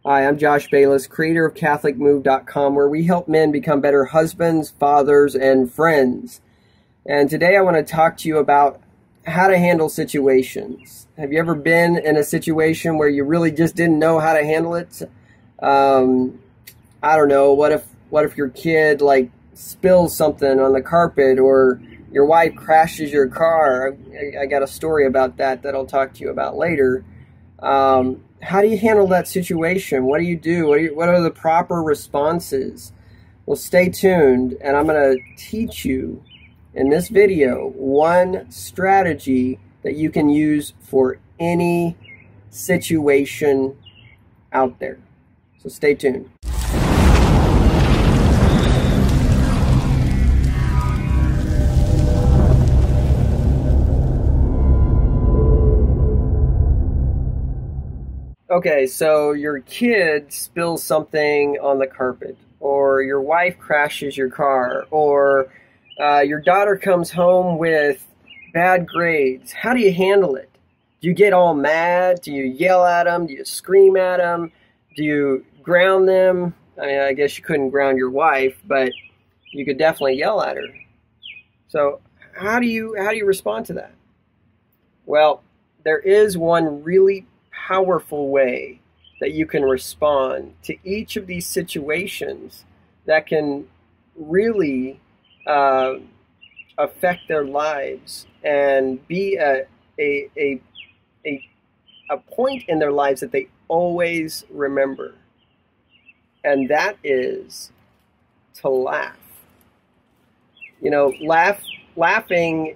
Hi, I'm Josh Bayless, creator of CatholicMove.com, where we help men become better husbands, fathers, and friends. And today I want to talk to you about how to handle situations. Have you ever been in a situation where you really just didn't know how to handle it? I don't know. What if your kid spills something on the carpet, or your wife crashes your car? I got a story about that I'll talk to you about later. How do you handle that situation? What do you do? What are the proper responses? Well, stay tuned, and I'm going to teach you in this video one strategy that you can use for any situation out there. So stay tuned. Okay, so your kid spills something on the carpet, or your wife crashes your car, or your daughter comes home with bad grades. How do you handle it? Do you get all mad? Do you yell at them? Do you scream at them? Do you ground them? I mean, I guess you couldn't ground your wife, but you could definitely yell at her. So how do you respond to that? Well, there is one really powerful way that you can respond to each of these situations that can really affect their lives and be a point in their lives that they always remember. And that is to laugh. You know, laughing,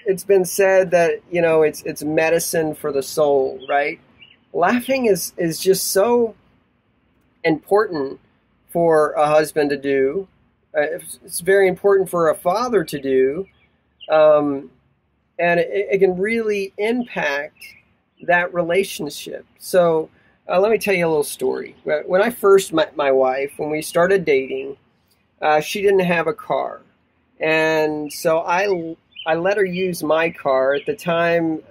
it's been said that, you know, it's medicine for the soul, right? Laughing is just so important for a husband to do. It's very important for a father to do. And it can really impact that relationship. So let me tell you a little story. When I first met my wife, when we started dating, she didn't have a car. And so I let her use my car. At the time,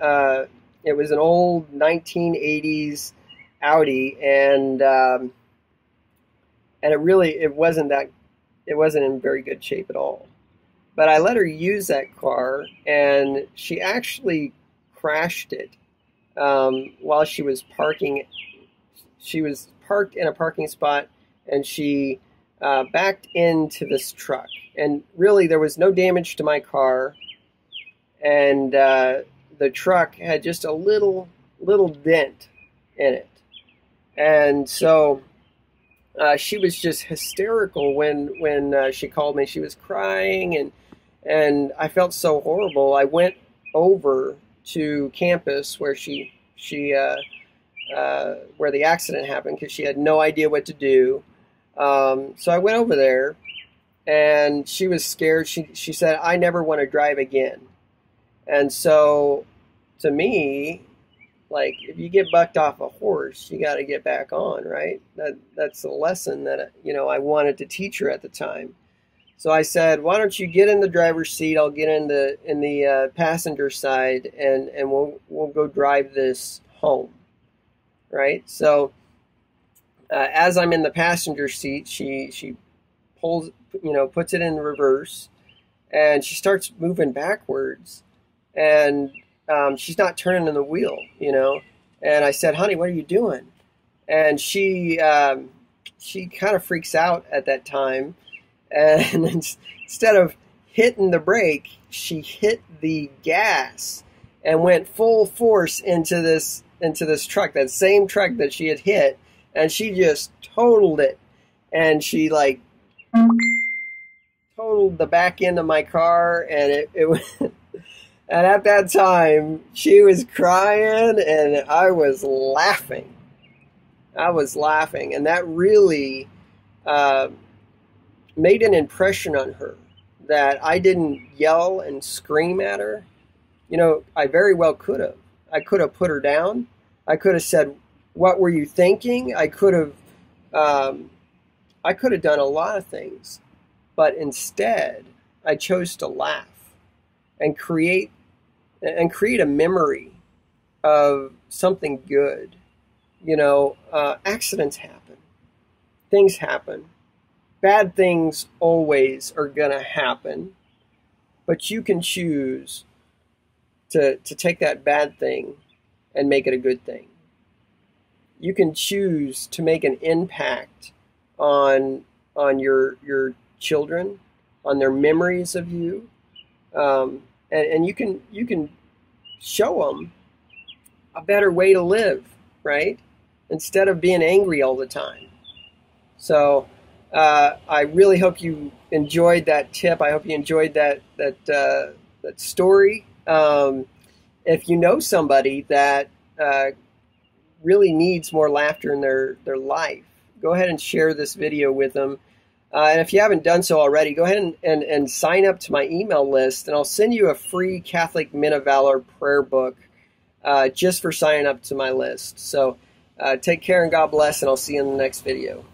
it was an old 1980s Audi, and it wasn't in very good shape at all. But I let her use that car, and she actually crashed it while she was parking. She was parked in a parking spot, and she backed into this truck. And really, there was no damage to my car. And the truck had just a little dent in it. And so she was just hysterical when she called me. She was crying, and I felt so horrible. I went over to campus where where the accident happened, because she had no idea what to do. So I went over there, and she was scared. She said, "I never want to drive again." And so, to me, like, if you get bucked off a horse, you got to get back on, right? That's the lesson that, you know, I wanted to teach her at the time. So I said, "Why don't you get in the driver's seat? I'll get in the passenger side, and we'll go drive this home." Right? So as I'm in the passenger seat, she pulls, puts it in reverse, and she starts moving backwards. And she's not turning in the wheel, And I said, "Honey, what are you doing?" And she kind of freaks out at that time. And instead of hitting the brake, she hit the gas and went full force into this truck, that same truck that she had hit. And she just totaled it. And she totaled the back end of my car, and it was. And at that time, she was crying, and I was laughing. And that really made an impression on her, that I didn't yell and scream at her. I very well could have. I could have put her down. I could have said, "What were you thinking?" I could have done a lot of things. But instead, I chose to laugh and create a memory of something good accidents happen, things happen, bad things always are gonna happen, but you can choose to take that bad thing and make it a good thing. You can choose to make an impact on your children, on their memories of you, and you can show them a better way to live, right? Instead of being angry all the time. So I really hope you enjoyed that tip. I hope you enjoyed that story. If you know somebody that really needs more laughter in their life, go ahead and share this video with them. And if you haven't done so already, go ahead and sign up to my email list, and I'll send you a free Catholic Men of Valor prayer book just for signing up to my list. So take care and God bless, and I'll see you in the next video.